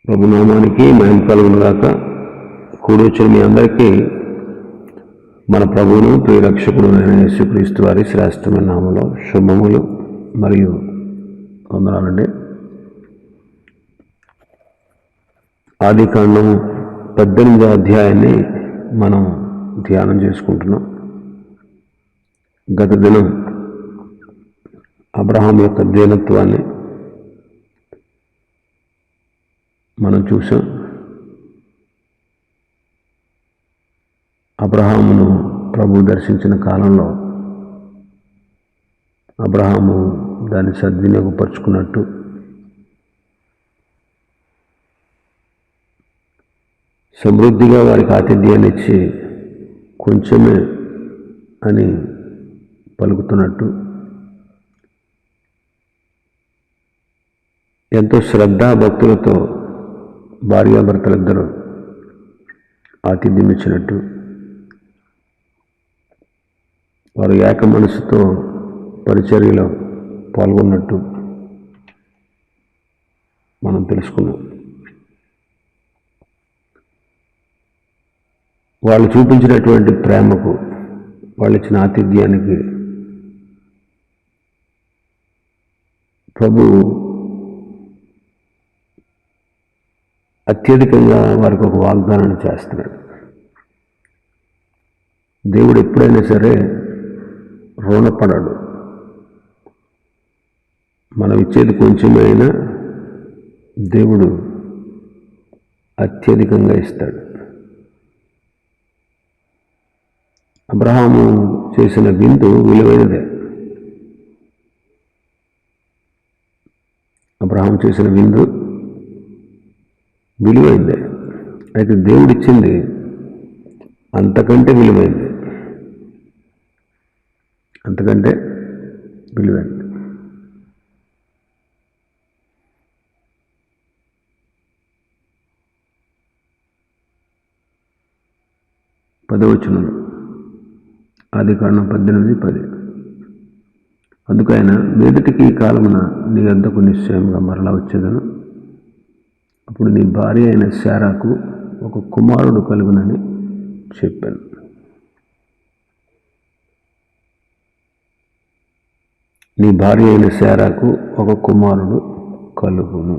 ప్రభునామానికి మహిమ కలుగునుగాక. కూడొచ్చిన మీ అందరికీ మన ప్రభువును ప్రియరక్షకుడు అయిన యేసుక్రీస్తు వారి శ్రేష్టమైన నామములో శుభములు మరియు వందనాలండి. ఆదికాండము 18వ అధ్యాయాన్ని మనం ధ్యానం చేసుకుంటున్నాం. గత దినం అబ్రహాం యొక్క దీనత్వాన్ని మనం చూసాం. అబ్రహామును ప్రభు దర్శించిన కాలంలో అబ్రహాము దాన్ని సద్వినియోగపరుచుకున్నట్టు, సమృద్ధిగా వారికి ఆతిథ్యాన్ని ఇచ్చి కొంచెమే అని పలుకుతున్నట్టు, ఎంతో శ్రద్ధాభక్తులతో భార్యాభర్తలిద్దరూ ఆతిథ్యం ఇచ్చినట్టు, వారు ఏక మనసుతో పరిచర్యలో పాల్గొన్నట్టు మనం తెలుసుకున్నాం. వాళ్ళు చూపించినటువంటి ప్రేమకు, వాళ్ళు ఇచ్చిన ఆతిథ్యానికి ప్రభు అత్యధికంగా వారికి ఒక వాగ్దానాన్ని చేస్తున్నాడు. దేవుడు ఎప్పుడైనా సరే రుణపడడు. మనం ఇచ్చేది కొంచెమైనా దేవుడు అత్యధికంగా ఇస్తాడు. అబ్రహాము చేసిన విందు విలువైనదే. అబ్రహాము చేసిన విందు విలువైందే. అయితే దేవుడిచ్చింది అంతకంటే విలువైంది, అంతకంటే విలువైంది. పదవచనం, ఆదికాండం 18:10. అందుకైనా మీదటికి ఈ కాలమున నీ వద్దకు నిశ్చయంగా మరలా వచ్చేదను. అప్పుడు నీ భార్య అయిన శారాకు ఒక కుమారుడు కలుగునని చెప్పాను. నీ భార్య అయిన శారాకు ఒక కుమారుడు కలుగును.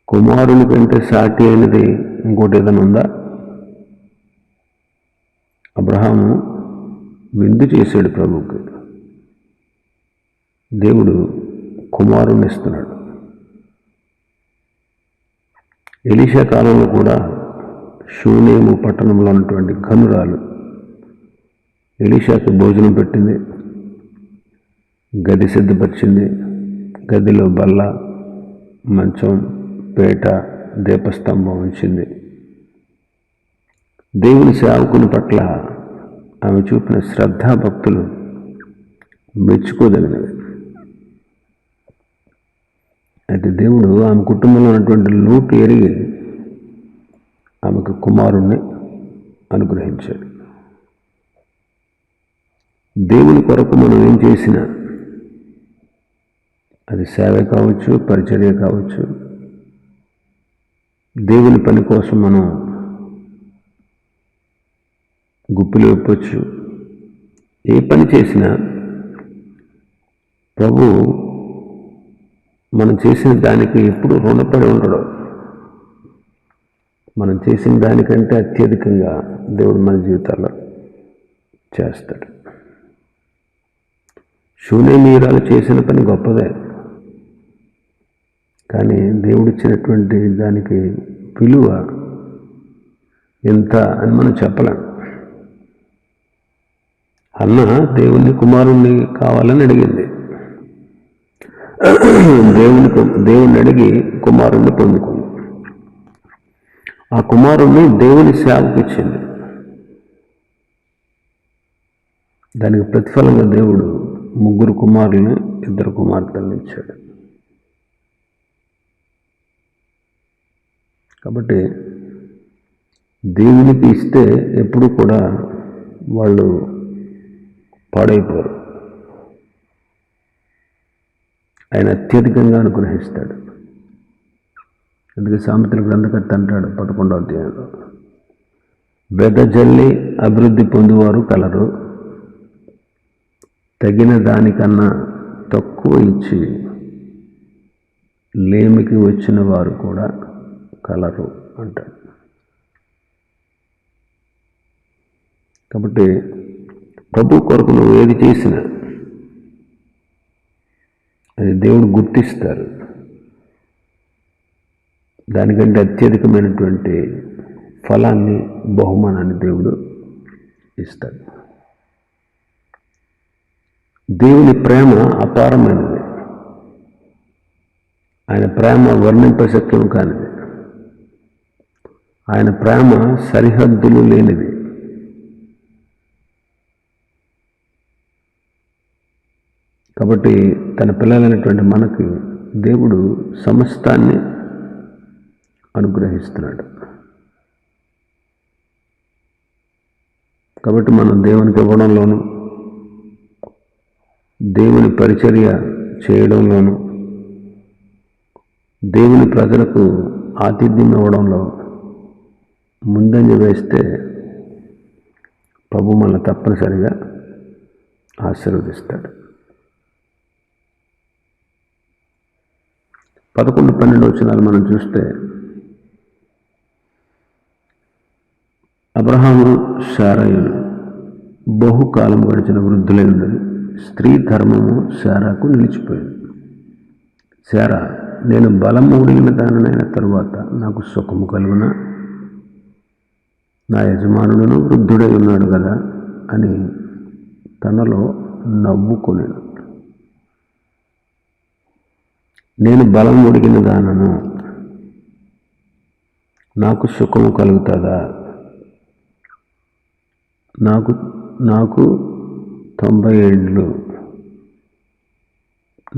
కుమారుని కంటే సాటి అయినది ఇంకోటి ఏదైనా ఉందా? అబ్రహాము విందు చేశాడు ప్రభువుకి. దేవుడు కుమారుని ఇస్తున్నాడు. ఎలీషా కాలంలో కూడా షూనేము పట్టణంలో ఉన్నటువంటి ఘనురాలు ఎలీషాకు భోజనం పెట్టింది, గది సిద్ధపరిచింది. గదిలో బల్ల, మంచం, పేట, దీపస్తంభం ఉంచింది. దేవుని సేవకుని పట్ల ఆమె చూపిన శ్రద్ధాభక్తులు మెచ్చుకోదగినవి. అయితే దేవుడు ఆమె కుటుంబంలో ఉన్నటువంటి లోటు ఎరిగి ఆమెకు కుమారుణ్ణి అనుగ్రహించాడు. దేవుని కొరకు మనం ఏం చేసినా, అది సేవ కావచ్చు, పరిచర్య కావచ్చు, దేవుని పని కోసం మనం గుప్పిలు విప్పొచ్చు. ఏ పని చేసినా ప్రభు మనం చేసిన దానికి ఎప్పుడు రుణపడి ఉండడు. మనం చేసిన దానికంటే అత్యధికంగా దేవుడు మన జీవితాల్లో చేస్తాడు. షూనేమీయురాలు చేసిన పని గొప్పదే, కానీ దేవుడిచ్చినటువంటి దానికి విలువ ఎంత అని మనం చెప్పలేం. అన్న దేవుని కుమారుణ్ణి కావాలని అడిగింది. దేవుణ్ణి అడిగి కుమారుణ్ణి పొందుకుంది. ఆ కుమారుణ్ణి దేవుని సేవకు ఇచ్చింది. దానికి ప్రతిఫలంగా దేవుడు 3 కుమారుల్ని 2 కుమార్తెలను ఇచ్చాడు. కాబట్టి దేవునికి ఇస్తే ఎప్పుడు కూడా వాళ్ళు పాడైపోరు. ఆయన అత్యధికంగా అనుగ్రహిస్తాడు. అందుకే సామెతల గ్రంథకర్త అంటాడు 11వ అధ్యాయంలో, వెదజల్లి అభివృద్ధి పొందువారు కలరు, తగిన దానికన్నా తక్కువ ఇచ్చి లేమికి వచ్చిన వారు కూడా కలరు అంటాడు. కాబట్టి ప్రభు కొరకు నువ్వు ఏది చేసినా అది దేవుడు గుర్తిస్తారు. దానికంటే అత్యధికమైనటువంటి ఫలాన్ని, బహుమానాన్ని దేవుడు ఇస్తాడు. దేవుని ప్రేమ అపారమైనది. ఆయన ప్రేమ వర్ణింపశక్యం కానిది. ఆయన ప్రేమ సరిహద్దులు లేనిది. కాబట్టి తన పిల్లలైనటువంటి మనకి దేవుడు సమస్తాన్ని అనుగ్రహిస్తున్నాడు. కాబట్టి మనం దేవునికి ఇవ్వడంలోనూ, దేవుని పరిచర్య చేయడంలోనూ, దేవుని ప్రజలకు ఆతిథ్యం ఇవ్వడంలో ముందంజ వేస్తే ప్రభు మనల్ని తప్పనిసరిగా ఆశీర్వదిస్తాడు. 11-12 వచనాలు మనం చూస్తే, అబ్రహాము శారయులు బహుకాలం గడిచిన వృద్ధులై ఉన్నది. స్త్రీ ధర్మము శారాకు నిలిచిపోయింది. శారా, నేను బలము ఉడిగిన దానినైన తరువాత నాకు సుఖము కలుగునా, నా యజమానుడును వృద్ధుడై ఉన్నాడు కదా అని తనలో నవ్వుకొనెను. నేను బలం ఉడిగిన దానను, నాకు సుఖము కలుగుతుందా? నాకు 90 ఏళ్ళు,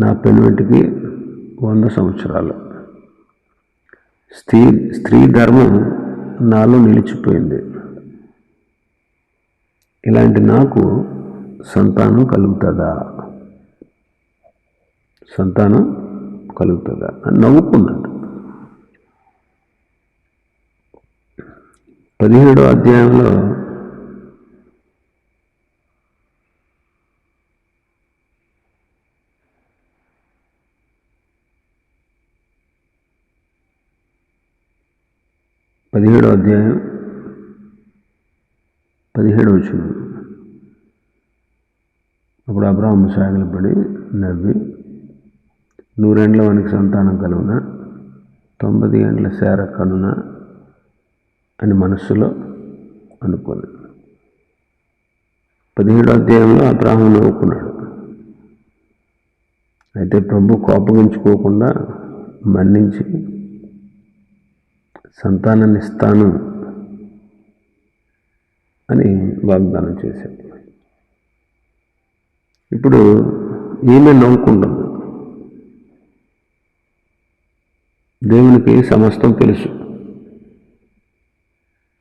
నా పెనువెంటికి 100 సంవత్సరాలు. స్త్రీ ధర్మం నాలో నిలిచిపోయింది. ఇలాంటి నాకు సంతానం కలుగుతుందా అని నవ్వుకున్నాడు. 17వ అధ్యాయంలో అధ్యాయం 17వ వచనం, అప్పుడు అబ్రాహాము సాగిలపడి నవ్వి, 100 ఏండ్ల వానికి సంతానం కలుగునా, 90 ఏండ్ల శార కనునా అని మనస్సులో అనుకున్నాడు. 17వ అధ్యాయంలో అబ్రాహాము నవ్వుకున్నాడు. అయితే ప్రభు కోపగించుకోకుండా మన్నించి సంతానాన్ని ఇస్తాను అని వాగ్దానం చేశాడు. ఇప్పుడు ఈమె నవ్వుకుంటుంది. దేవునికి సమస్తం తెలుసు.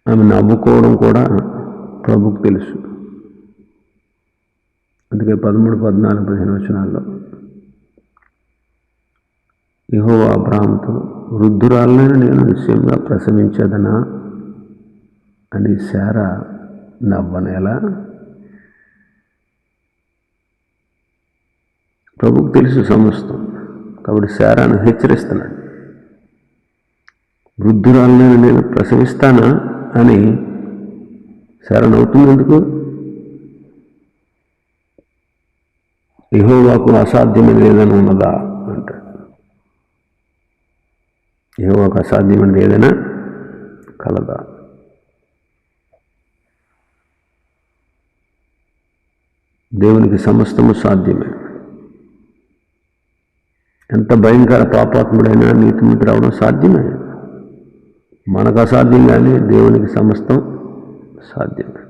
ఆమె నవ్వుకోవడం కూడా ప్రభుకు తెలుసు. అందుకే 13, 14, 15 వచనాల్లో యెహోవా అబ్రాహాముతో, వృద్ధురాలనైన నేను నిశ్చయంగా ప్రసవించదనా అని శారా నవ్వనేలా? ప్రభుకు తెలుసు సమస్తం. కాబట్టి శారాను హెచ్చరిస్తున్నాడు. వృద్ధురాలనైన నేను ప్రసవిస్తానా అని శారా నవ్వుతుంది ఎందుకు? యెహోవాకు అసాధ్యమైనది ఏదైనా ఉన్నదా అంటాడు. యెహోవాకు అసాధ్యమైనది ఏదైనా కలదా? దేవునికి సమస్తము సాధ్యమే. ఎంత భయంకర పాపాత్ముడైనా నీతిమంతుడు అవడం సాధ్యమే. మనకు అసాధ్యం, కానీ దేవునికి సమస్తం సాధ్యమే.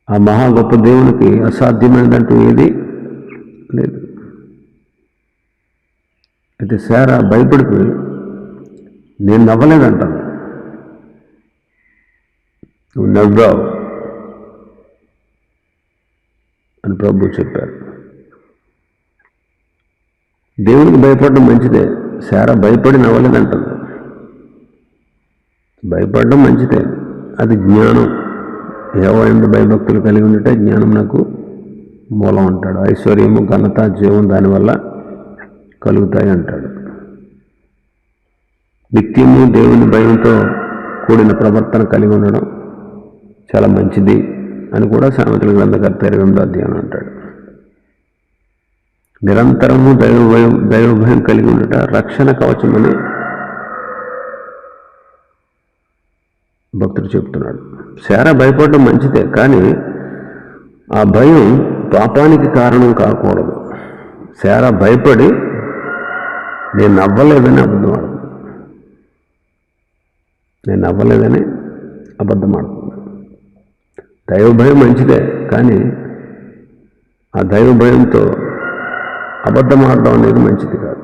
ఆ మహా గొప్ప దేవునికి అసాధ్యమైనదంటూ ఏది లేదు. అయితే శారా భయపడిపోయి నేను నవ్వలేదంటాను. నువ్వు నవ్వావు అని ప్రభు చెప్పారు. దేవునికి భయపడడం మంచిదే. శారా భయపడి నవ్వలేదంటుంది. భయపడడం మంచిదే, అది జ్ఞానం. యెహోవా యందు భయభక్తులు కలిగి ఉంటే జ్ఞానం నాకు మూలం అంటాడు. ఐశ్వర్యము, ఘనత, జీవం దానివల్ల కలుగుతాయి అంటాడు. నిత్యము దేవుని భయంతో కూడిన ప్రవర్తన కలిగి ఉండడం చాలా మంచిది అని కూడా సామెతల గ్రంథకర్త 28వ అధ్యాయం అంటాడు. నిరంతరము దైవభయం కలిగి ఉండట రక్షణ కవచమని భక్తుడు చెప్తున్నాడు. శారా భయపడడం మంచిదే, కానీ ఆ భయం పాపానికి కారణం కాకూడదు. శారా భయపడి నేను నవ్వలేదని అబద్ధం ఆడుతుంది. నేను నవ్వలేదని అబద్ధం ఆడుతుంది. దైవ భయం మంచిదే, కానీ ఆ దైవ భయంతో అబద్ధం ఆడడం అనేది మంచిది కాదు.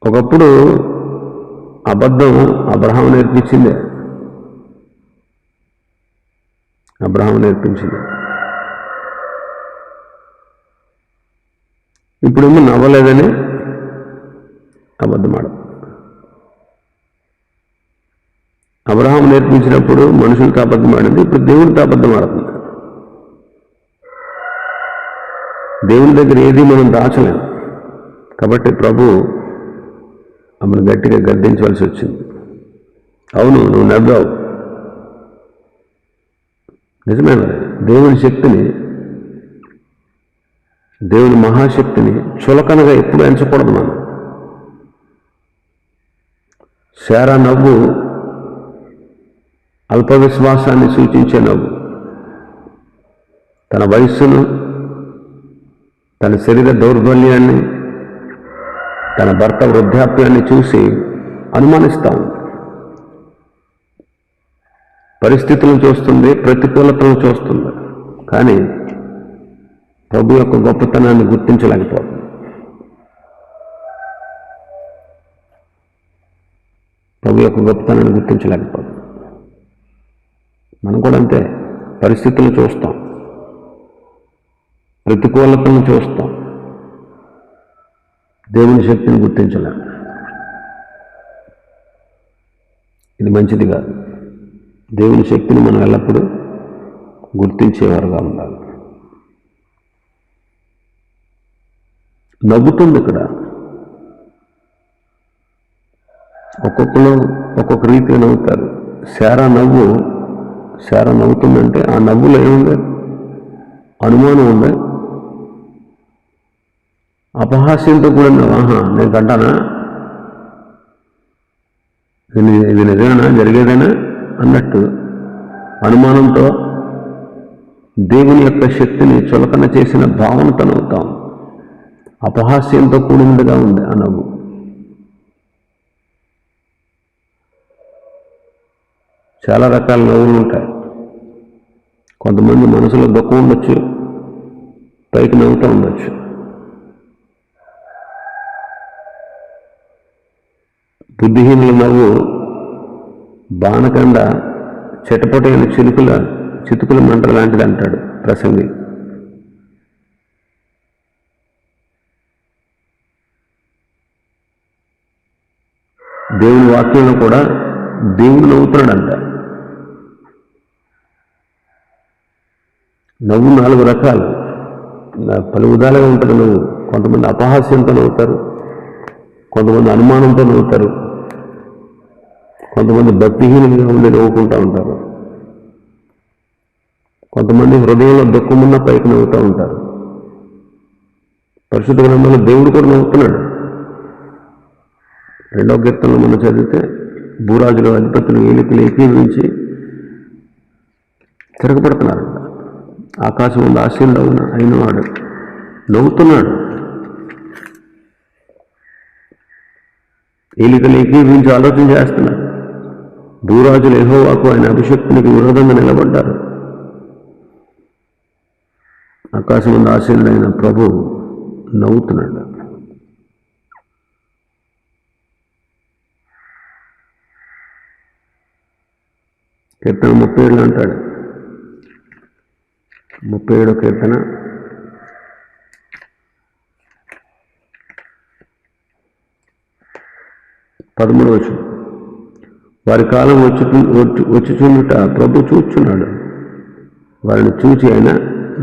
ఒకప్పుడు అబద్ధం అబ్రహాము నేర్పించిందే. ఇప్పుడేమో నవ్వలేదని అబద్ధం ఆడదు. అబ్రహాము నేర్పించినప్పుడు మనుషులతో అబద్ధం ఆడింది, ఇప్పుడు దేవునితో అబద్ధం ఆడుతుంది. దేవుని దగ్గర ఏది మనం దాచలేం. కాబట్టి ప్రభు ఆమెను గట్టిగా గద్దించవలసి వచ్చింది. అవును, నువ్వు నవ్వావు, నిజమే. మరి దేవుని శక్తిని, దేవుని మహాశక్తిని చులకనగా ఎప్పుడు ఎంచకూడదు మనం. శారా నవ్వు అల్ప విశ్వాసాన్ని సూచించే నవ్వు. తన వయస్సును, తన శరీర దౌర్బల్యాన్ని, తన భర్త వృద్ధాప్యాన్ని చూసి అనుమానిస్తూ ఉంది. పరిస్థితులను చూస్తుంది, ప్రతికూలతలను చూస్తుంది, కానీ ప్రభు యొక్క గొప్పతనాన్ని గుర్తించలేకపోతుంది. మనం కూడా అంతే. పరిస్థితులను చూస్తాం, ప్రతికూలతలను చూస్తాం, దేవుని శక్తిని గుర్తించలేం. ఇది మంచిది కాదు. దేవుని శక్తిని మనం ఎల్లప్పుడూ గుర్తించేవారుగా ఉండాలి. నవ్వుతుంది ఇక్కడ. ఒక్కొక్కరు ఒక్కొక్క రీతిగా నవ్వుతారు. శారా నవ్వుతుందంటే ఆ నవ్వులో ఏముంది? అనుమానం ఉంది, అపహాస్యంతో కూడా ఆహా నేను కంటానా, ఇది నిజమేనా, జరిగేదేనా అన్నట్టు అనుమానంతో దేవుని యొక్క శక్తిని చులకన చేసిన భావనతో నవ్వుతాం. అపహాస్యంతో కూడినదిగా ఉంది ఆ నవ్వు. చాలా రకాల నవ్వులు ఉంటాయి. కొంతమంది మనసులో దుఃఖం ఉండొచ్చు, పైకి నవ్వుతూ ఉండొచ్చు. బుద్ధిహీనుల నవ్వు బాణకండ చెటపటైన చితుకుల మంట లాంటిది అంటాడు ప్రసంగి. దేవుని వాక్యంలో కూడా దేవుడు నవ్వుతున్నాడంట. నవ్వు 4 రకాలు, పలు విధాలుగా ఉంటుంది నవ్వు. కొంతమంది అపహాస్యంతో నవ్వుతారు, కొంతమంది అనుమానంతో నవ్వుతారు, కొంతమంది భక్తిహీనంగా ఉండి నవ్వుకుంటూ ఉంటారు, కొంతమంది హృదయంలో దుఃఖమున్న పైకి నవ్వుతూ ఉంటారు. పరిశుద్ధ గ్రంథంలో దేవుడు కూడా నవ్వుతున్నాడు. 2వ కీర్తనలో మనం చదివితే భూరాజుల అధిపతులు ఏలికలు ఏకీభవించి తిరగబడుతున్నారు. ఆకాశం ఉంది ఆశీనుడు అయిన వాడు నవ్వుతున్నాడు. ఏలికలు ఏకీభవించి ఆలోచన చేస్తున్నాడు. భూరాజులు యెహోవాకు ఆయన అభిషక్తునికి విరోధంగా నిలబడ్డారు. ఆకాశం ఉంది ఆశీనుడైన ప్రభు నవ్వుతున్నాడు. కీర్తన 37 అంటాడు. 37వ కీర్తన 13 వారి కాలం వచ్చుచుండుట ప్రభు చూచున్నాడు, వారిని చూచి ఆయన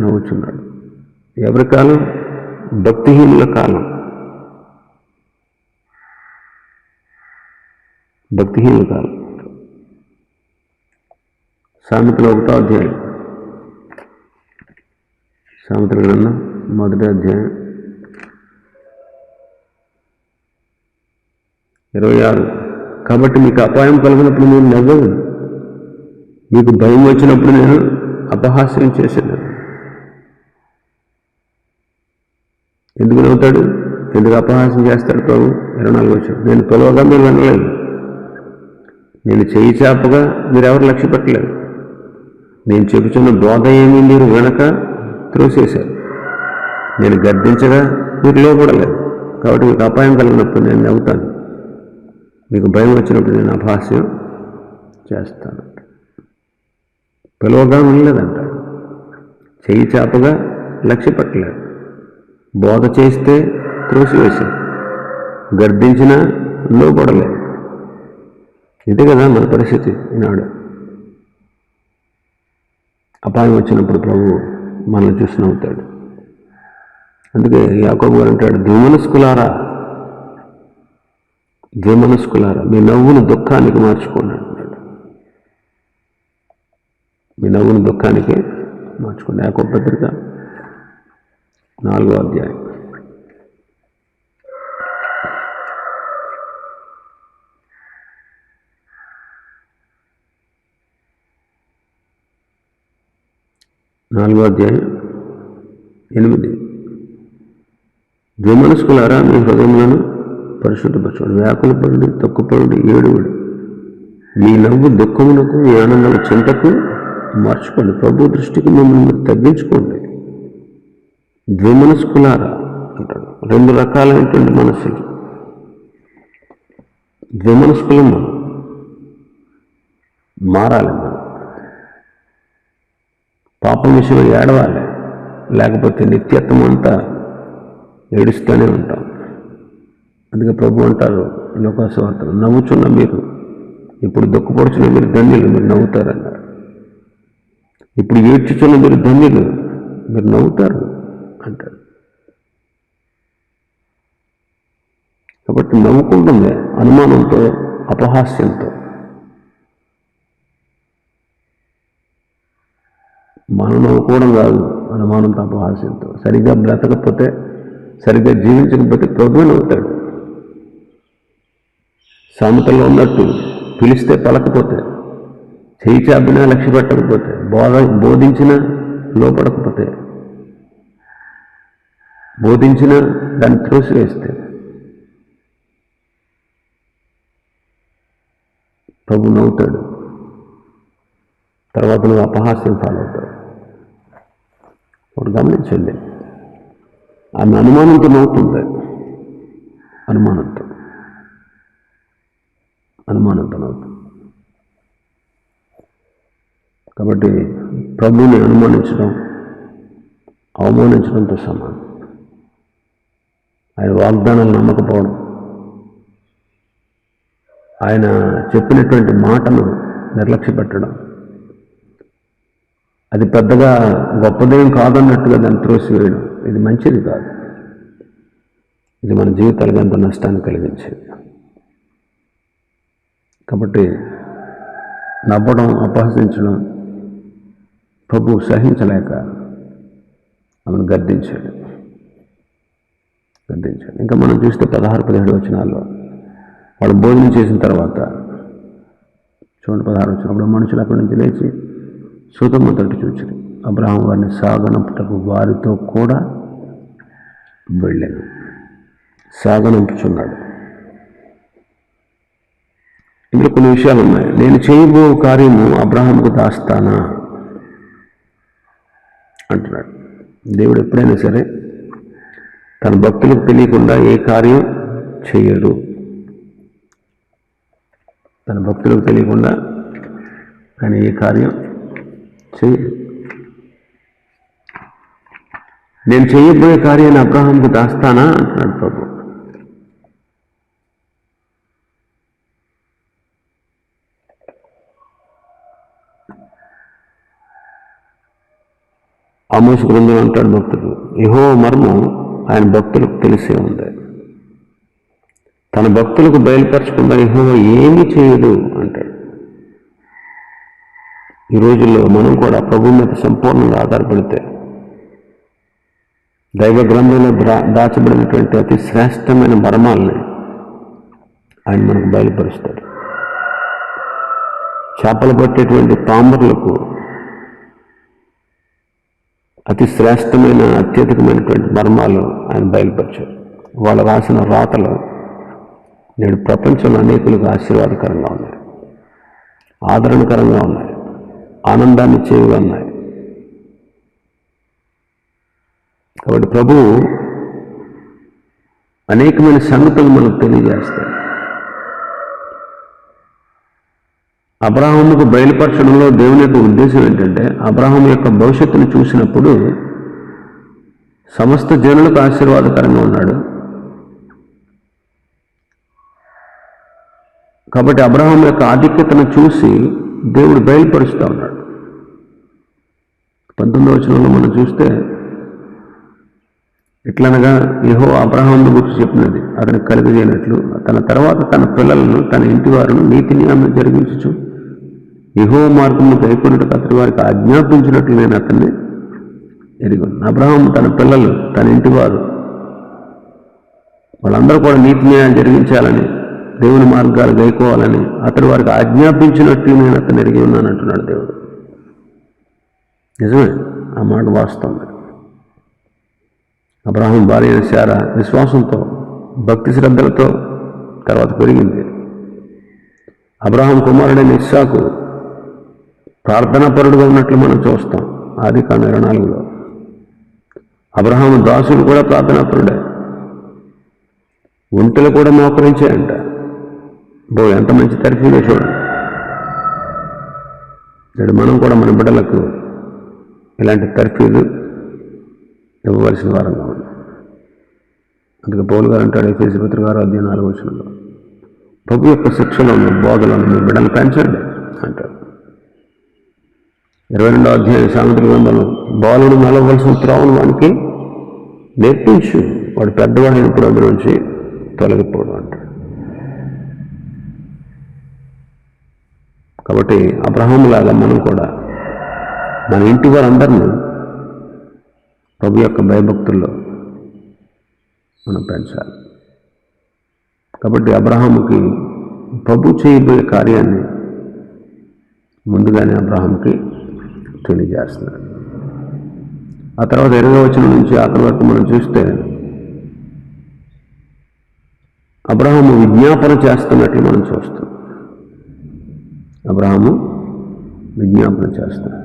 నవ్వుచున్నాడు. ఎవరి కాలం? భక్తిహీనుల కాలం. భక్తిహీనుల కాలం. సామెతల 1వ అధ్యాయం, సామెతల గ్రంథం 1వ అధ్యాయం 26. కాబట్టి మీకు అపాయం కలిగినప్పుడు నేను నవ్వను, మీకు భయం వచ్చినప్పుడు నేను అపహాస్యం చేశాను. ఎందుకు నవ్వుతాడు? ఎందుకు అపహాస్యం చేస్తాడు ప్రభు? 24 నేను పిలవగా మీరు వినలేదు, నేను చేయి చాపగా మీరెవరు లక్ష్య పెట్టలేదు, నేను చెబుతున్న బోధ ఏమీ మీరు వెనక త్రోసేశారు, నేను గద్దించగా మీరు లోపడలేదు. కాబట్టి మీకు అపాయం కలిగినప్పుడు నేను నవ్వుతాను, మీకు భయం వచ్చినప్పుడు నేను అపహాస్యం చేస్తాను. పిలవగా వినలేదంట, చెయ్యి చాపగా లక్ష్య పెట్టలేదు, బోధ చేస్తే త్రోసివేశారు, గర్దించినా లోపడలేదు. ఇదే కదా మన పరిస్థితి ఈనాడు. అపాయం వచ్చినప్పుడు ప్రభు మనల్ని చూసి నవ్వుతాడు. అందుకే యాకోబు గారు అంటాడు, ద్విమనస్కులారా మీ నవ్వును దుఃఖానికి మార్చుకోండి అంటాడు. మీ నవ్వును దుఃఖానికి మార్చుకోండి. యాకోబు పత్రిక 4వ అధ్యాయం. నాలుగో అధ్యాయం 8. ద్విమనస్కులారా మీ హృదయములను పరిశుద్ధపరచుకోండి, వ్యాకులపడి తొక్కుపడి ఏడువుడు, మీ నవ్వు దుఃఖమునకు మీ ఆనందము చింతకు మార్చుకోండి. ప్రభు దృష్టికి మిమ్మల్ని తగ్గించుకోండి. ద్విమనస్కులారా అంటాడు. 2 రకాలైనటువంటి మనస్సులు. ద్విమనస్కులం మనం మారాలి. మనం పాపం విషయంలో ఏడవాలి, లేకపోతే నిత్యత్వం అంతా ఏడుస్తూనే ఉంటాం. అందుకే ప్రభు అంటారు లోకాసువార్తలో, నవ్వుచున్న మీరు, ఇప్పుడు దుఃఖపడుచున్న మీరు ధన్యులు, మీరు నవ్వుతారన్నారు. ఇప్పుడు ఏడ్చుచున్న మీరు ధన్యులు, మీరు నవ్వుతారు అంటారు. కాబట్టి నవ్వుకుంటుంది అనుమానంతో, అపహాస్యంతో. మనం నవ్వుకోవడం కాదు, అనుమానంతో అపహాస్యంతో. సరిగ్గా బ్రతకపోతే, సరిగ్గా జీవించకపోతే ప్రభువే నవ్వుతాడు. సామెతల్లో ఉన్నట్టు పిలిస్తే పలకపోతే, చేయి చాపినా లక్ష్య పెట్టకపోతే, బోధించినా లోపడకపోతే, బోధించినా దాన్ని త్రోసివేస్తే ప్రభు నవ్వుతాడు. తర్వాత నువ్వు అపహాస్యం ఫాలో అవుతాడు. ఒకటి గమనించండి, ఆమె అనుమానంతో నవ్వుతుంది. అనుమానంతో నవ్వుతుంది. కాబట్టి ప్రభువుని అనుమానించడం అవమానించడంతో సమానం. ఆయన వాగ్దానాలు నమ్మకపోవడం, ఆయన చెప్పినటువంటి మాటను నిర్లక్ష్య పెట్టడం, అది పెద్దగా గొప్పదేం కాదన్నట్టుగా దాన్ని త్రోసివేయడం, ఇది మంచిది కాదు. ఇది మన జీవితాలకు ఎంతో నష్టాన్ని కలిగించేది. కాబట్టి నవ్వడం, అపహసించడం ప్రభు సహించలేక ఆమెను గద్దించాడు. ఇంకా మనం చూస్తే 16-17 వచనాల్లో వాడు భోజనం చేసిన తర్వాత చూడండి, 16 వచ్చినప్పుడు మనుషులు అక్కడి నుంచి లేచి సొదొమ తట్టు చూచారు. అబ్రహాము వారిని సాగనంపుటకు వారితో కూడా వెళ్ళాను. సాగనంపుచున్నాడు. ఇందులో కొన్ని విషయాలు ఉన్నాయి. నేను చేయబో కార్యము అబ్రహాముకు దాస్తానా అంటున్నాడు. దేవుడు ఎప్పుడైనా సరే తన భక్తులకు తెలియకుండా ఏ కార్యం చేయడు. తన భక్తులకు తెలియకుండా ఆయన ఏ కార్యం చేయడు. నేను చేయబోయే కార్యాన్ని అబ్రహాంకు దాస్తానా అంటున్నాడు ప్రభు. ఆమోసు గ్రంథంలో అంటాడు భక్తుడు, యెహోవా మర్మం ఆయన భక్తులకు తెలిసే ఉంది, తన భక్తులకు బయలుపరచకుండా యెహోవా ఏమీ చేయడు అంటాడు. ఈ రోజుల్లో మనం కూడా ప్రభు మీద సంపూర్ణంగా ఆధారపడితే దైవ గ్రంథంలో దాచబడినటువంటి అతి శ్రేష్టమైన మర్మాలని ఆయన మనకు బయలుపరుస్తాడు. చేపలు పట్టేటువంటి పామరులకు అతి శ్రేష్టమైన అత్యధికమైనటువంటి మర్మాలు ఆయన బయలుపరిచారు. వాళ్ళు రాసిన రాతలు నేడు ప్రపంచంలో అనేకులకు ఆశీర్వాదకరంగా ఉన్నాయి, ఆదరణకరంగా ఉన్నాయి, ఆనందాన్ని ఇచ్చేవిగా ఉన్నాయి. కాబట్టి ప్రభు అనేకమైన సంగతులు మనకు తెలియజేస్తాడు. అబ్రహాముకు బయలుపరచడంలో దేవుని యొక్క ఉద్దేశం ఏంటంటే, అబ్రహాము యొక్క భవిష్యత్తును చూసినప్పుడు సమస్త జనులకు ఆశీర్వాదకరంగా ఉన్నాడు. కాబట్టి అబ్రహాం యొక్క ఆధిక్యతను చూసి దేవుడు బయలుపరుస్తూ ఉన్నాడు. 19వ వచనంలో మనం చూస్తే, ఎట్లనగా యెహోవా అబ్రహామును గురించి చెప్పినది అతనికి కలుగజేయనట్లు తన తర్వాత తన పిల్లలను తన ఇంటి వారిని నీతి న్యాయం జరిగించు యెహోవా మార్గమును గైకొనుటకు అతని వారికి ఆజ్ఞాపించినట్లు నేను అతన్ని ఎరిగాను. అబ్రహాము తన పిల్లలు తన ఇంటి వారు వాళ్ళందరూ కూడా నీతి న్యాయాలు జరిగించాలని, దేవుని మార్గాలు గైకోవాలని అతడు వారికి ఆజ్ఞాపించినట్లు నేను అతను ఎరిగి ఉన్నాను అంటున్నాడు దేవుడు. నిజమే, ఆ మాట వాస్తవం. అబ్రహాం భార్య అయిన శారా విశ్వాసంతో భక్తి శ్రద్ధలతో తర్వాత పెరిగింది. అబ్రహాం కుమారుడైన ఇస్సాకు ప్రార్థనాపరుడుగా ఉన్నట్లు మనం చూస్తాం ఆదికాండం 24లో. అబ్రహాము దాసుడు కూడా ప్రార్థనాపరుడే, ఒంటెలు కూడా మోకరించాయంట. ఎంత మంచి తర్ఫీదో చూడండి. మనం కూడా మన బిడ్డలకు ఇలాంటి తర్ఫీదు ఇవ్వవలసిన వారంగా ఉంది. అందుకే పౌలు గారు అంటాడు ఎఫెసీ పత్రిక 6:4 ప్రభు యొక్క శిక్షలను బోధలను మీ బిడ్డలు పెంచండి అంటాడు. 22వ అధ్యాయం సామెతల గ్రంథంలో, బాలుడు నలవలసిన త్రోవను వానికి నేర్పించు, వాడు పెద్దవాడైనప్పుడు అందులోంచి తొలగిపోవడం అంటాడు. కాబట్టి అబ్రహాములాగా మనం కూడా మన ఇంటి వారందరినీ ప్రభు యొక్క భయభక్తుల్లో మనం పెంచాలి. కాబట్టి అబ్రహాముకి ప్రభు చేయబోయే కార్యాన్ని ముందుగానే అబ్రహాంకి తెలియజేస్తున్నాడు. ఆ తర్వాత 20వ వచనం నుంచి అక్కడి వరకు మనం చూస్తే అబ్రహాము విజ్ఞాపన చేస్తున్నట్లు మనం చూస్తాం. అబ్రహాము విజ్ఞాపన చేస్తాడు.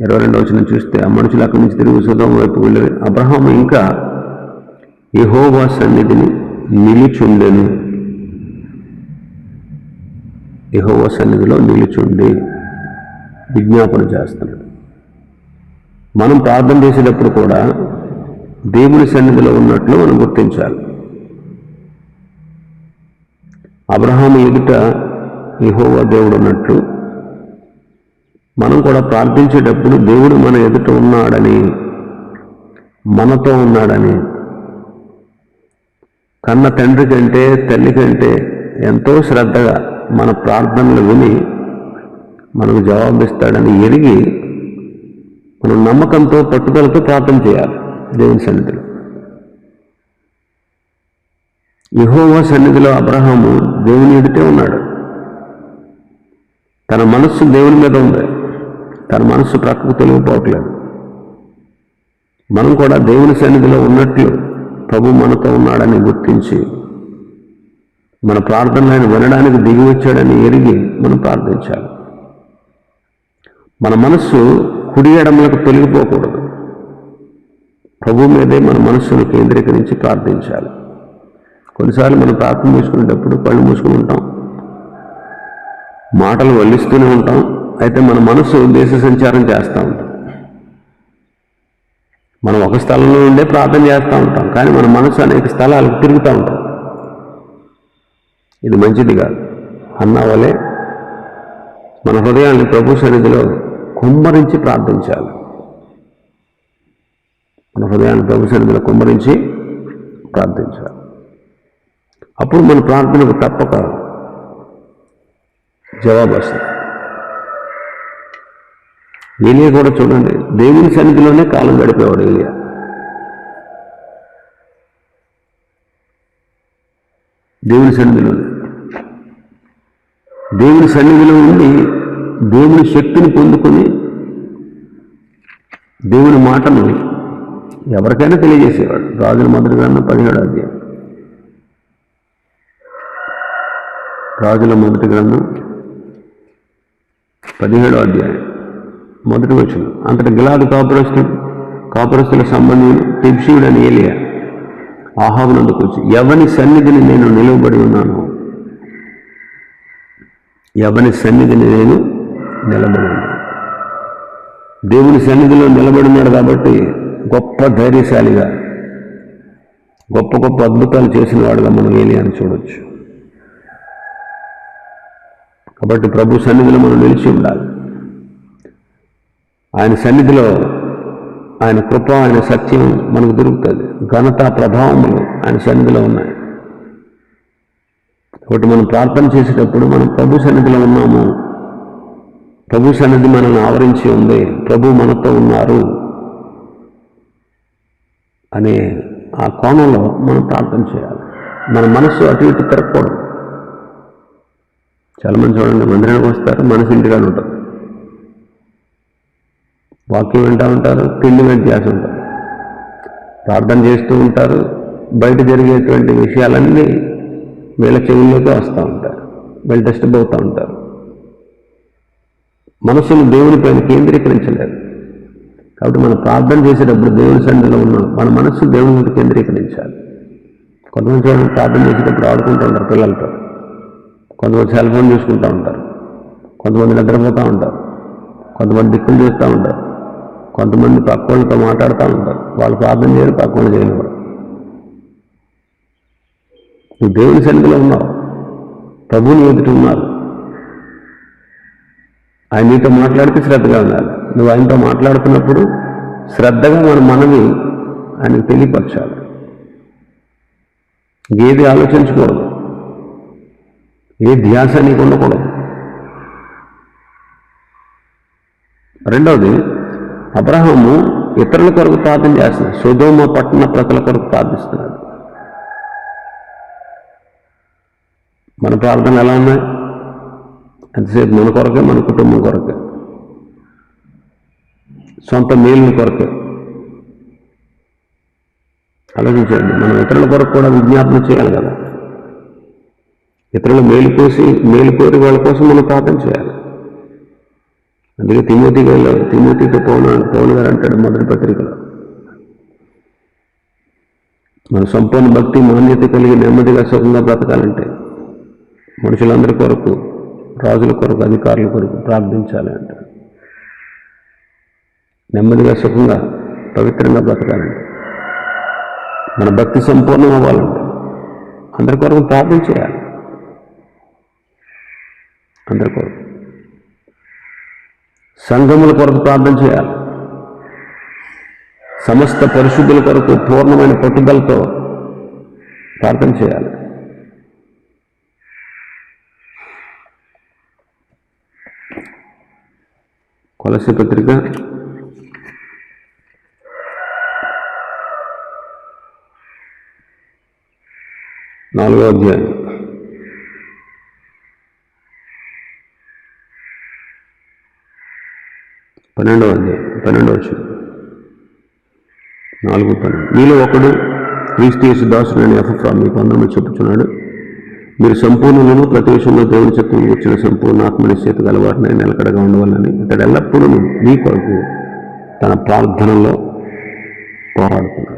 22వ వచనం చూస్తే, ఆ మనుషులు అక్కడి నుంచి తిరిగి సొదొమ వైపు వెళ్ళి అబ్రహాము ఇంకా యెహోవా సన్నిధిని నిలిచుండెను. యెహోవా సన్నిధిలో నిలిచుండి విజ్ఞాపన చేస్తున్నాడు. మనం ప్రార్థన చేసేటప్పుడు కూడా దేవుని సన్నిధిలో ఉన్నట్లు మనం గుర్తించాలి. అబ్రహాము ఎదుట యెహోవా దేవుడు ఉన్నట్లు మనం కూడా ప్రార్థించేటప్పుడు దేవుడు మన ఎదుట ఉన్నాడని, మనతో ఉన్నాడని, కన్న తండ్రి కంటే తల్లి కంటే ఎంతో శ్రద్ధగా మన ప్రార్థనలు విని మనకు జవాబిస్తాడని ఎరిగి మనం నమ్మకంతో పట్టుదలతో ప్రార్థన చేయాలి దేవుని సన్నిధిలో. యెహోవా సన్నిధిలో అబ్రహాము దేవుని ఎదుటే ఉన్నాడు. తన మనస్సు దేవుని మీద ఉంది, తన మనస్సు ప్రక్కకు తొలగిపోవట్లేదు. మనం కూడా దేవుని సన్నిధిలో ఉన్నట్లు ప్రభు మనతో ఉన్నాడని గుర్తించి మన ప్రార్థనలు ఆయన వినడానికి దిగి వచ్చాడని ఎరిగి మనం ప్రార్థించాలి. మన మనస్సు కుడి ఎడమలకు తొలగిపోకూడదు. ప్రభు మీదే మన మనస్సును కేంద్రీకరించి ప్రార్థించాలి. కొన్నిసార్లు మనం ప్రార్థన చేసుకునేటప్పుడు కళ్ళు మూసుకుని ఉంటాం, మాటలు వల్లిస్తూనే ఉంటాం. అయితే మన మనసు దేశ సంచారం చేస్తూ ఉంటాం. మనం ఒక స్థలంలో ఉండే ప్రార్థన చేస్తూ ఉంటాం, కానీ మన మనసు అనేక స్థలాలకు తిరుగుతూ ఉంటాం. ఇది మంచిది కాదు. అన్నా వలే మన హృదయాన్ని ప్రభు సన్నిధిలో కుమ్మరించి ప్రార్థించాలి. మన హృదయాన్ని ప్రభు సన్నిధిలో కుమ్మరించి ప్రార్థించాలి. అప్పుడు మన ప్రార్థనకు తప్పక జవాబు వస్తుంది. ఏలియా కూడా చూడండి, దేవుని సన్నిధిలోనే కాలం గడిపేవాడు ఏలియా. దేవుని సన్నిధిలో ఉండి దేవుని శక్తిని పొందుకొని దేవుని మాటను ఎవరికైనా తెలియజేసేవాడు. రాజుల మొదటి గ్రంథం 17వ అధ్యాయం. రాజుల మొదటి గ్రంథం 17వ అధ్యాయం మొదటి వచనం. అంతటి గిలాదు కాపురస్తుల సంబంధించిన తిబ్షీయుడు అని ఏలియా ఆహాబునందుకు వచ్చి, ఎవని సన్నిధిని నేను నిలవబడి ఉన్నాను, ఎవని సన్నిధిని నేను నిలబడి ఉన్నాను. దేవుని సన్నిధిలో నిలబడి ఉన్నాడు కాబట్టి గొప్ప ధైర్యశాలిగా, గొప్ప గొప్ప అద్భుతాలు చేసిన వాడుగా మనం ఏలియాని చూడవచ్చు. కాబట్టి ప్రభు సన్నిధిలో మనం నిలిచి ఉండాలి. ఆయన సన్నిధిలో ఆయన కృప, ఆయన సత్యం మనకు దొరుకుతుంది. ఘనత, ప్రభావములు ఆయన సన్నిధిలో ఉన్నాయి. కాబట్టి మనం ప్రార్థన చేసేటప్పుడు మనం ప్రభు సన్నిధిలో ఉన్నాము, ప్రభు సన్నిధి మనల్ని ఆవరించి ఉంది, ప్రభు మనతో ఉన్నారు అనే ఆ కోణంలో మనం ప్రార్థన చేయాలి. మన మనస్సు అటు ఇటు తిరగకూడదు. చాలామంది చూడండి, మందిరానికి వస్తారు, మనసు ఇంటిగానే ఉంటుంది, వాక్యం వింటూ ఉంటారు, తిండి మీద ధ్యాస ఉంటారు, ప్రార్థన చేస్తూ ఉంటారు, బయట జరిగేటువంటి విషయాలన్నీ వీళ్ళ చెవుల్లోకి వస్తూ ఉంటారు, వీళ్ళు డిస్టర్బ్ అవుతూ ఉంటారు. మనసును దేవునిపైన కేంద్రీకరించలేదు. కాబట్టి మనం ప్రార్థన చేసేటప్పుడు దేవుని సన్నిధిలో ఉన్నాం, మన మనస్సు దేవుని మీద కేంద్రీకరించాలి. కొంతమంది చూడండి, ప్రార్థన చేసేటప్పుడు ఆడుకుంటూ ఉంటారు పిల్లలతో, కొంతమంది సెల్ ఫోన్ చూసుకుంటూ ఉంటారు, కొంతమంది నిద్రపోతూ ఉంటారు, కొంతమంది దిక్కులు చూస్తూ ఉంటారు, కొంతమంది పక్కోళ్ళతో మాట్లాడుతూ ఉంటారు. వాళ్ళు ప్రార్థన చేయరు, పక్కోళ్ళు చేయనివారు. నువ్వు దేవుని సన్నిధిలో ఉన్నావు, ప్రభువుని ఎదుట ఉన్నారు, ఆయన నీతో మాట్లాడితే శ్రద్ధగా ఉండాలి. నువ్వు ఆయనతో మాట్లాడుతున్నప్పుడు శ్రద్ధగా మన మనవి ఆయనకు తెలియపరచాలి. ఏది ఆలోచించకూడదు, ఏ ధ్యాస నీకు ఉండకూడదు. రెండవది, అబ్రహాము ఇతరుల కొరకు ప్రార్థన చేస్తున్నాడు, సొదొమ పట్టణ ప్రజల కొరకు ప్రార్థిస్తున్నాడు. మన ప్రార్థనలు ఎలా ఉన్నాయి? ఎంతసేపు మన కొరకే, మన కుటుంబం కొరకే, సొంత మేలుని కొరకే. ఆలోచించండి, మనం ఇతరుల కొరకు కూడా విజ్ఞాపన చేయాలి కదా. ఇతరులు మేలు కోరి వాళ్ళ కోసం మనం ప్రార్థన చేయాలి. అందుకే తిమోతితో పౌలు గారు అంటాడు మొదటి పత్రికలో, మన సంపూర్ణ భక్తి మాన్యత కలిగి నెమ్మదిగా సుఖంగా బ్రతకాలంటే మనుషులందరి కొరకు, రాజుల కొరకు, అధికారుల కొరకు ప్రార్థించాలి అంటాడు. నెమ్మదిగా సుఖంగా పవిత్రంగా బ్రతకాలంటే, మన భక్తి సంపూర్ణం అవ్వాలంటే అందరి కొరకు ప్రార్థన చేయాలి. అందరి కొరకు, సంఘముల కొరకు ప్రార్థన చేయాలి. సమస్త పరిశుద్ధుల కొరకు పూర్ణమైన పట్టుదలతో ప్రార్థన చేయాలి. కొలస్సీ పత్రిక 4వ అధ్యాయం 12వ అధ్యాయం 12వ వచనం 4:12. మీలో ఒకడు క్రీస్తు యేసు దాసుడైన ఎపఫ్రా మీకు వందనములు చెప్పుచున్నాడు. మీరు సంపూర్ణులను ప్రతి విషయంలో దేవుని చిత్తం వచ్చిన సంపూర్ణ ఆత్మనిశ్చయత గలవారిని నిలకడగా ఉండవాలని ఇతడు ఎల్లప్పుడూ మీ కొరకు తన ప్రార్థనలో పోరాడుతున్నాడు.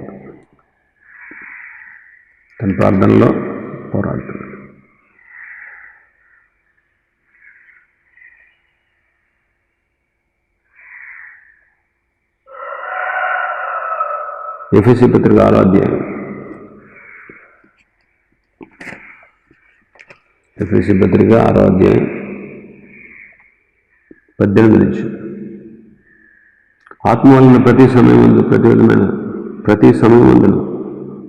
ఎఫెసీ పత్రిక 6వ అధ్యాయం, ఎఫెసీ పత్రిక 6వ అధ్యాయం 18 నుంచి ఆత్మ వలన ప్రతి సమయమందును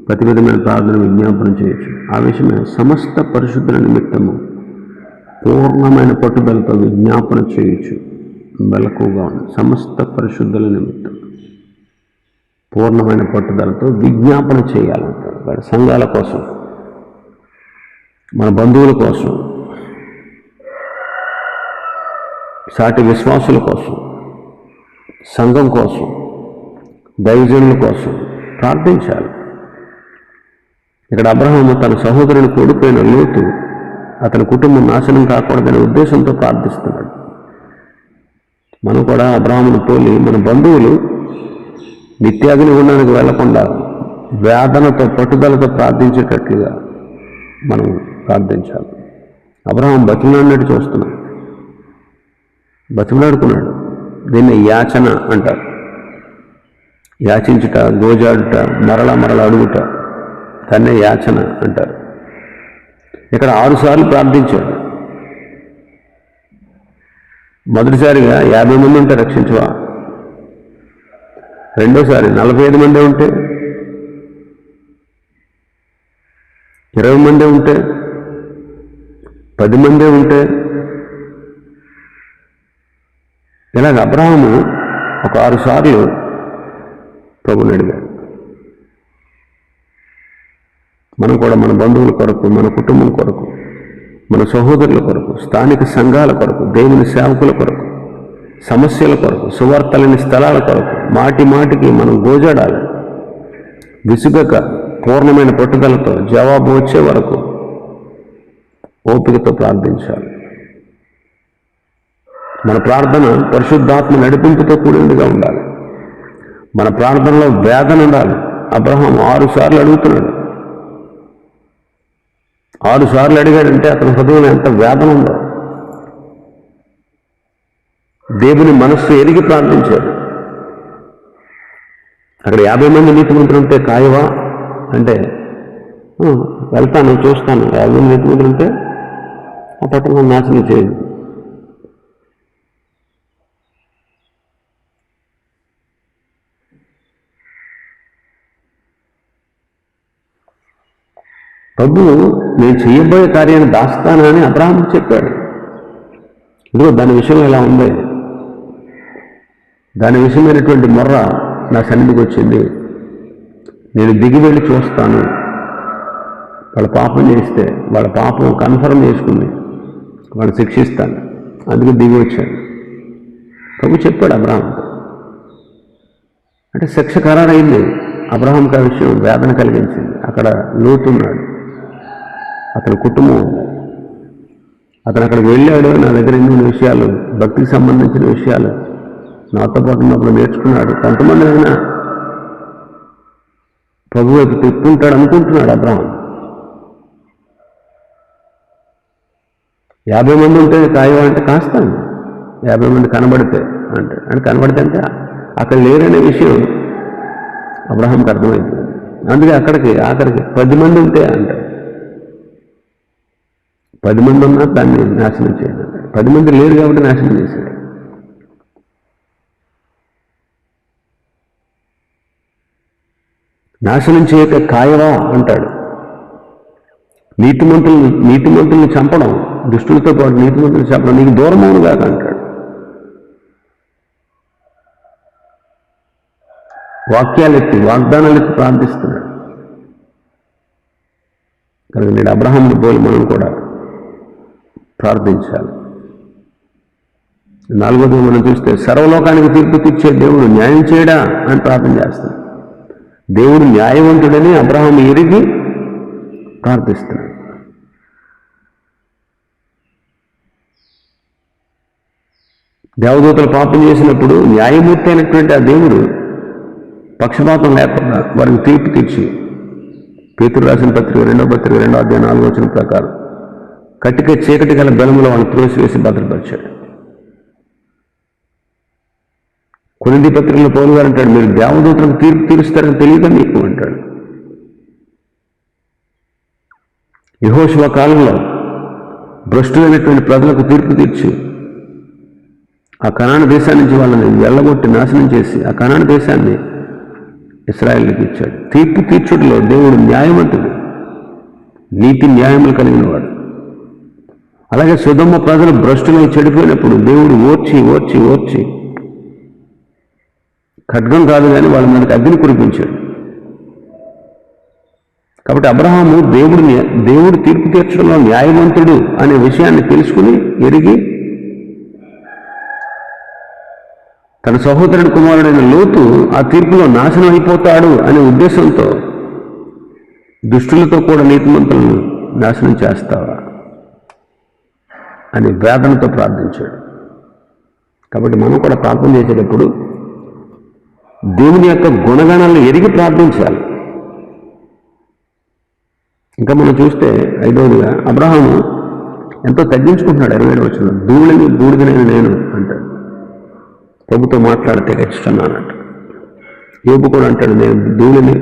ప్రతి విధమైన ప్రార్థన విజ్ఞాపనం చేయొచ్చు. ఆ విషయమే సమస్త పరిశుద్ధుల నిమిత్తము పూర్ణమైన పట్టుదలతో విజ్ఞాపన చేయొచ్చు. మెలకువగా ఉంది. సమస్త పరిశుద్ధుల నిమిత్తం పూర్ణమైన పట్టుదలతో విజ్ఞాపన చేయాలంటారు. వాడి సంఘాల కోసం, మన బంధువుల కోసం, సాటి విశ్వాసుల కోసం, సంఘం కోసం, దైవజనుల కోసం ప్రార్థించాలి. ఇక్కడ అబ్రహాము తన సహోదరుని కోల్పోయిన లోతు అతని కుటుంబం నాశనం కాకూడదనే ఉద్దేశంతో ప్రార్థిస్తున్నాడు. మనం కూడా అబ్రహామును పోలి మన బంధువులు నిత్యాగ్ని గుండానికి వెళ్లకుండా వేదనతో పట్టుదలతో ప్రార్థించేటట్లుగా మనం ప్రార్థించాలి. అబ్రహాం బతిమలాడినట్టు చూస్తున్నాడు, బతిమలాడుకున్నాడు. దీన్ని యాచన అంటారు. యాచించుట, గోజాడుట, మరల అడుగుట, దాన్నే యాచన అంటారు. ఇక్కడ 6 సార్లు ప్రార్థించాడు. మొదటిసారిగా 50 మంది ఉంటే రక్షించవా, రెండోసారి 45 మంది ఉంటే, 20 మంది ఉంటే, 10 మంది ఉంటే, ఇలాగ అబ్రహాము ఒక 6 సార్లు ప్రభుని అడిగాడు. మనం కూడా మన బంధువుల కొరకు, మన కుటుంబం కొరకు, మన సహోదరుల కొరకు, స్థానిక సంఘాల కొరకు, దేవుని సేవకుల కొరకు, సమస్యల కొరకు, సువార్తలేని స్థలాల కొరకు మాటి మాటికి మనం గోజాడాలి. విసుగక పూర్ణమైన పట్టుదలతో జవాబు వచ్చే వరకు ఓపికతో ప్రార్థించాలి. మన ప్రార్థన పరిశుద్ధాత్మ నడిపింపుతో కూడినదిగా ఉండాలి. మన ప్రార్థనలో వేదన ఉండాలి. అబ్రహాం 6 సార్లు అడుగుతున్నాడు. 6 సార్లు అడిగాడంటే అతని హృదయంలో ఎంత వేదన ఉందో. దేవుని మనస్సు ఎరిగి ప్రార్థించాడు. అక్కడ 50 మంది నీతిమంతులు ఉంటే కాయవా అంటే వెళ్తాను, చూస్తాను. 50 మంది నీతిమంతులు ఉంటే ఆ పట్టణం నాశనం చేయదు. ప్రభువు నేను చేయబోయే కార్యాన్ని దాస్తానని అబ్రహాము చెప్పాడు. ఇదిగో దాని విషయంలో ఎలా ఉంది, దాని విషయమైనటువంటి మొర్ర నా సన్నిధికి వచ్చింది. నేను దిగి వెళ్ళి చూస్తాను. వాళ్ళ పాపం చేస్తే వాళ్ళ పాపం కన్ఫర్మ్ చేసుకుని వాళ్ళు శిక్షిస్తాను, అందుకే దిగి వచ్చాను ప్రభు చెప్పాడు అబ్రహాంతో. అంటే శిక్ష ఖరారైంది. అబ్రహాంకి ఆ విషయం వేదన కలిగించింది. అక్కడ లోతున్నాడు, అతని కుటుంబం ఉంది. అతను అక్కడికి వెళ్ళాడు. నా దగ్గర ఎన్నో విషయాలు, భక్తికి సంబంధించిన విషయాలు నాతో పాటు ఉన్నప్పుడు నేర్చుకున్నాడు. కొంతమంది అయినా ప్రభు వైపు తిప్పుకుంటాడు అనుకుంటున్నాడు అబ్రహాం. 50 మంది ఉంటే కాయవా అంటే కాస్తాను, 50 మంది కనబడితే అంటాడు. అంటే కనబడితే అంటే అక్కడ లేరనే విషయం అబ్రహాంకి అర్థమైంది. అందుకే ఆఖరికి 10 మంది ఉంటే అంటాడు. 10 మంది ఉన్నా దాన్ని నాశనం చేయాలి. 10 మంది లేరు కాబట్టి నాశనం చేశాడు. నాశనం చేయక కాయవా అంటాడు. నీతిమంతుల్ని చంపడం, దుష్టులతో పాటు నీతిమంతులు చంపడం నీకు దూరమవును కాక అంటాడు. వాగ్దానాలెత్తి ప్రార్థిస్తున్నాడు. కనుక నేడు అబ్రహాంని పోలి మనం కూడా ప్రార్థించాలి. 4వది మనం చూస్తే సర్వలోకానికి తీర్పు తీర్చే దేవుడు న్యాయం చేయడా అని ప్రార్థన చేస్తాడు. దేవుడు న్యాయవంతుడని అబ్రహాం ఎరిగి ప్రార్థిస్తున్నాడు. దేవదూతలు పాపం చేసినప్పుడు న్యాయమూర్తి అయినటువంటి ఆ దేవుడు పక్షపాతం లేకుండా వారికి తీర్పు తీర్చి, పేతురు రాసిన పత్రిక 2వ పత్రిక 2వ అధ్యాయం 4వ వచనం ప్రకారం కటిక చీకటి గల బెలములో వాళ్ళని త్రోసివేసి భద్రపరిచాడు. కొరింథీ పత్రికలో పౌలు గారు అంటాడు, మీరు దేవదూతలకు తీర్పు తీరుస్తారని తెలియదా మీకు అంటాడు. యెహోషువ కాలంలో భ్రష్టులైనటువంటి ప్రజలకు తీర్పు తీర్చి ఆ కనాను దేశాన్ని నుంచి వాళ్ళని వెళ్ళగొట్టి నాశనం చేసి ఆ కనాను దేశాన్ని ఇశ్రాయేలుకి ఇచ్చాడు. తీర్పు తీర్చుడులో దేవుడు న్యాయవంతుడు, నీతి న్యాయములు కలిగిన వాడు. అలాగే సొదొమ ప్రజలు భ్రష్టులై చెడిపోయినప్పుడు దేవుడు ఓర్చి ఓర్చి ఓర్చి ఖడ్గం కాదు కానీ వాళ్ళ మనకి అగ్ని కురిపించాడు. కాబట్టి అబ్రహాము దేవుడు తీర్పు తీర్చడంలో న్యాయవంతుడు అనే విషయాన్ని తెలుసుకుని ఎరిగి తన సహోదరుడి కుమారుడైన లోతు ఆ తీర్పులో నాశనం అయిపోతాడు అనే ఉద్దేశంతో దుష్టులతో కూడా నీతిమంతులను నాశనం చేస్తావా అని వేదనతో ప్రార్థించాడు. కాబట్టి మనం కూడా ప్రార్థన చేసేటప్పుడు దేవుని యొక్క గుణగణాలను ఎరిగి ప్రార్థించాలి. ఇంకా మనం చూస్తే 5వదిగా అబ్రహాము ఎంతో తగ్గించుకుంటున్నాడు. 27వ వచనం, ధూళిని బూడిదనైన నేను అంటాడు. ప్రభుతో మాట్లాడితే ఇష్టన్నానంట. యోబు కూడా అంటాడు, నేను ధూళిని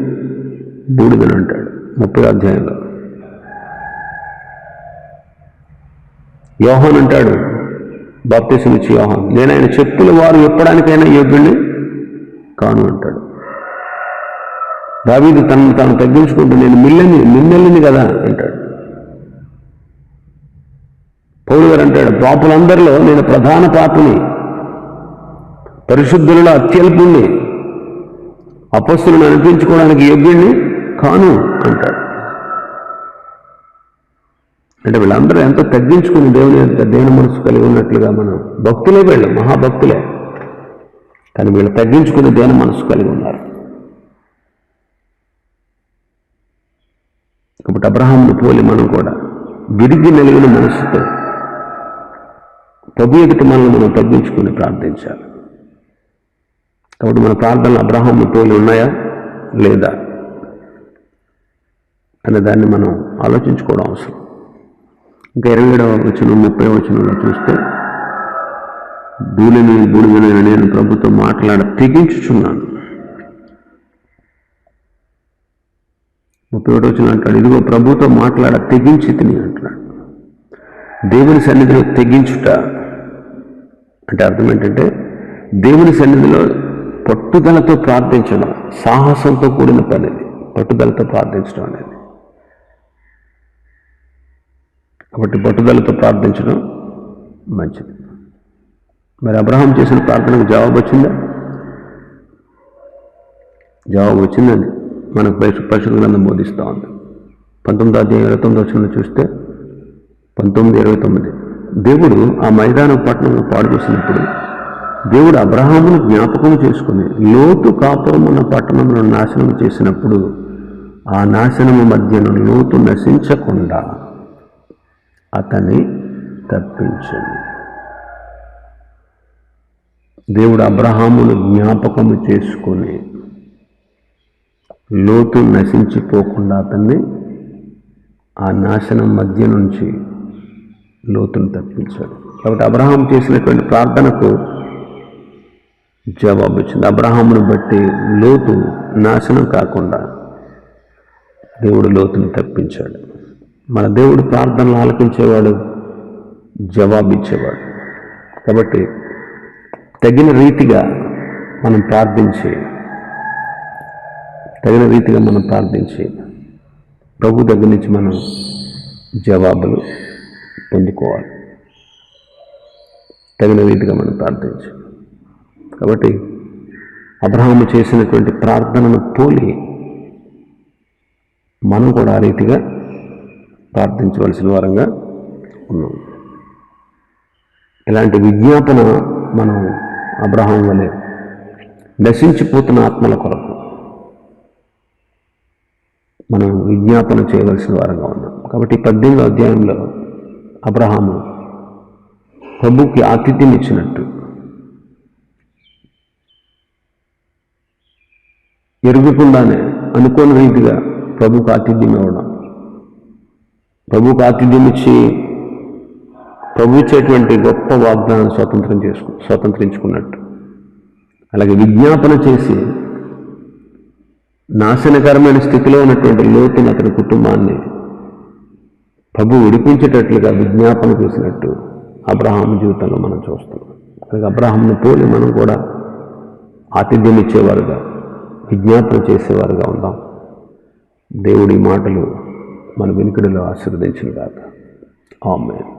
బూడిదని అంటాడు 30వ అధ్యాయంలో. యోహాన్ అంటాడు, బాప్తిసం ఇచ్చి యోహాన్, నేను ఆయన చెప్పుల వారు ఎప్పడానికైనా యోగ్యుడిని కాను అంటాడు. దావీదు తనను తాను తగ్గించుకుంటూ నేను మిన్నెల్లిని కదా అంటాడు. పౌలు గారు అంటాడు, పాపులందరిలో నేను ప్రధాన పాపిని, పరిశుద్ధులలో అత్యల్పుణ్ణి, అపస్తులను అనిపించుకోవడానికి యోగ్యుణ్ణి కాను అంటాడు. అంటే వీళ్ళందరూ ఎంతో తగ్గించుకుని దేవుని మనసు కలిగి ఉన్నట్లుగా మనం భక్తులే, వీళ్ళు మహాభక్తులే, కానీ వీళ్ళు తగ్గించుకుని దేవుని మనసు కలిగి ఉన్నారు. కాబట్టి అబ్రహామును పోలి మనం కూడా విరిగి నలిగిన మనసుతో ప్రభు ఎదుటి మనల్ని మనం తగ్గించుకుని ప్రార్థించాలి. కాబట్టి మన ప్రార్థనలు అబ్రహామును పోలి ఉన్నాయా లేదా అనే దాన్ని మనం ఆలోచించుకోవడం అవసరం. ఇంకా 27వ వచనం 30వ వచనంలో చూస్తే, ధూళిని బూడిదనైన నేను ప్రభుతో తెగించుచున్నాను. 31వ వచనం అంటాడు, ఇదిగో ప్రభుతో తెగించి తిని అంటున్నాడు. దేవుని సన్నిధిలో తెగించుట అంటే అర్థం ఏంటంటే దేవుని సన్నిధిలో పట్టుదలతో ప్రార్థించడం, సాహసంతో కూడిన పని. పట్టుదలతో ప్రార్థించడం అనేది. కాబట్టి పట్టుదలతో ప్రార్థించడం మంచిది. మరి అబ్రహాం చేసిన ప్రార్థనకు జవాబు వచ్చిందా? జవాబు వచ్చిందండి. మనకు పరిశుద్ధ గ్రంథం బోధిస్తూ ఉంది. 19వ అధ్యాయం 29వ వచనంలో చూస్తే 19:29, దేవుడు ఆ మైదాన పట్టణంలో పాడు చేసినప్పుడు దేవుడు అబ్రహామును జ్ఞాపకం చేసుకుని లోతు కాపురం ఉన్న పట్టణంలో నాశనం చేసినప్పుడు ఆ నాశనము మధ్యను లోతు నశించకుండా అతన్ని తప్పించండి. దేవుడు అబ్రహామును జ్ఞాపకము చేసుకుని లోతు నశించిపోకుండా అతన్ని ఆ నాశనం మధ్య నుంచి లోతును తప్పించాడు. కాబట్టి అబ్రహాం చేసినటువంటి ప్రార్థనకు జవాబు వచ్చింది. అబ్రహామును బట్టి లోతు నాశనం కాకుండా దేవుడు లోతుని తప్పించాడు. మన దేవుడు ప్రార్థనలు ఆలకించేవాడు, జవాబిచ్చేవాడు. కాబట్టి తగిన రీతిగా మనం ప్రార్థించి ప్రభు దగ్గర నుంచి మనం జవాబులు పొందుకోవాలి. తగిన రీతిగా మనం ప్రార్థించి. కాబట్టి అబ్రహాము చేసినటువంటి ప్రార్థనను పోలి మనం కూడా ఆ రీతిగా ప్రార్థించవలసిన వారంగా ఉన్నాం. ఇలాంటి విజ్ఞాపన మనం అబ్రహాం వలె నశించిపోతున్న ఆత్మల కొరకు మనం విజ్ఞాపన చేయవలసిన వారంగా ఉన్నాం. కాబట్టి 18వ అధ్యాయంలో అబ్రహాము ప్రభుకి ఆతిథ్యం ఇచ్చినట్టు, ఎరుగుకుండానే అనుకోని రీతిగా ప్రభుకు ఆతిథ్యం ఇవ్వడం, ప్రభుకు ఆతిథ్యం ఇచ్చి ప్రభు ఇచ్చేటువంటి గొప్ప వాగ్దానాన్ని స్వతంత్రించుకున్నట్టు, అలాగే విజ్ఞాపన చేసి నాశనకరమైన స్థితిలో ఉన్నటువంటి లోతుని అతని కుటుంబాన్ని ప్రభు విడిపించేటట్లుగా విజ్ఞాపన చేసినట్టు అబ్రహాము జీవితంలో మనం చూస్తున్నాం. అలాగే అబ్రహాంను పోలి మనం కూడా ఆతిథ్యం ఇచ్చేవారుగా, విజ్ఞాపన చేసేవారుగా ఉందాం. దేవుడి మాటలు మన వెనుకడిలో ఆశీర్వదించును గాక. ఆమేన్.